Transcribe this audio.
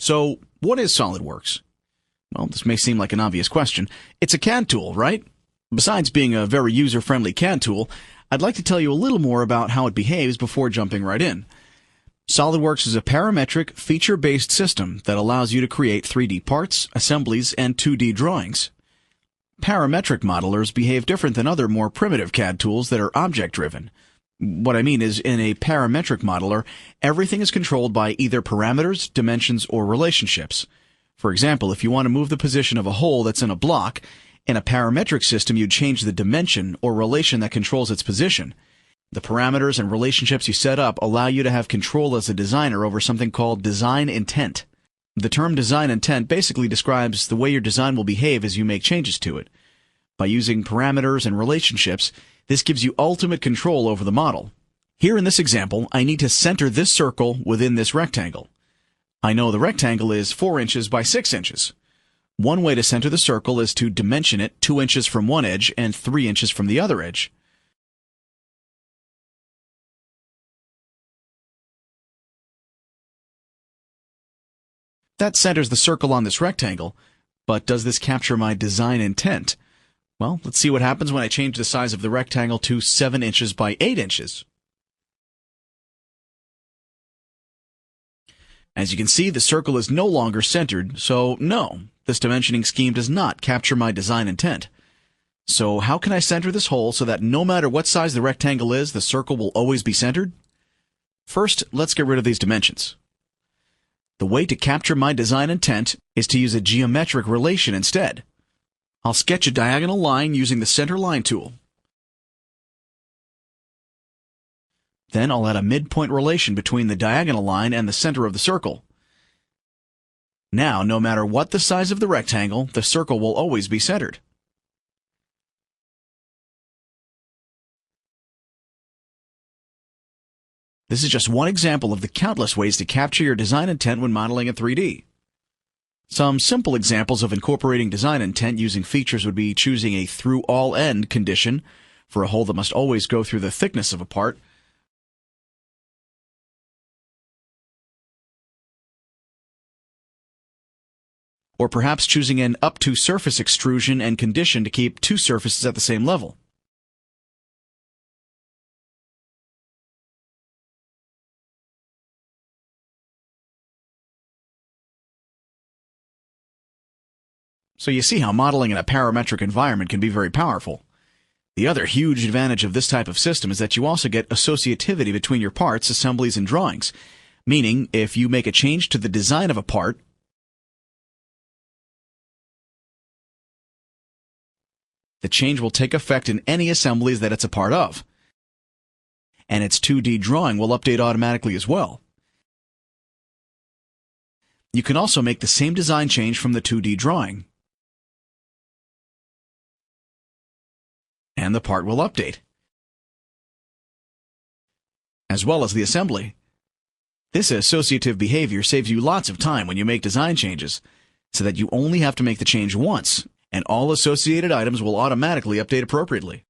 So, what is SolidWorks? Well, this may seem like an obvious question. It's a CAD tool, right? Besides being a very user-friendly CAD tool, I'd like to tell you a little more about how it behaves before jumping right in. SolidWorks is a parametric, feature-based system that allows you to create 3D parts, assemblies, and 2D drawings. Parametric modelers behave different than other more primitive CAD tools that are object-driven. What I mean is, in a parametric modeler, everything is controlled by either parameters, dimensions, or relationships. For example, if you want to move the position of a hole that's in a block, in a parametric system you'd change the dimension or relation that controls its position. The parameters and relationships you set up allow you to have control as a designer over something called design intent. The term design intent basically describes the way your design will behave as you make changes to it. By using parameters and relationships, this gives you ultimate control over the model. Here in this example, I need to center this circle within this rectangle. I know the rectangle is 4 inches by 6 inches. One way to center the circle is to dimension it 2 inches from one edge and 3 inches from the other edge. That centers the circle on this rectangle, but does this capture my design intent? Well, let's see what happens when I change the size of the rectangle to 7 inches by 8 inches. As you can see, the circle is no longer centered, so no, this dimensioning scheme does not capture my design intent. So how can I center this hole so that no matter what size the rectangle is, the circle will always be centered? First, let's get rid of these dimensions. The way to capture my design intent is to use a geometric relation instead. I'll sketch a diagonal line using the center line tool. Then I'll add a midpoint relation between the diagonal line and the center of the circle. Now, no matter what the size of the rectangle, the circle will always be centered. This is just one example of the countless ways to capture your design intent when modeling in 3D. Some simple examples of incorporating design intent using features would be choosing a through-all-end condition for a hole that must always go through the thickness of a part, or perhaps choosing an up-to-surface extrusion and condition to keep two surfaces at the same level. So you see how modeling in a parametric environment can be very powerful. The other huge advantage of this type of system is that you also get associativity between your parts, assemblies, and drawings. Meaning, if you make a change to the design of a part, the change will take effect in any assemblies that it's a part of. And its 2D drawing will update automatically as well. You can also make the same design change from the 2D drawing, and the part will update, as well as the assembly. This associative behavior saves you lots of time when you make design changes, so that you only have to make the change once, and all associated items will automatically update appropriately.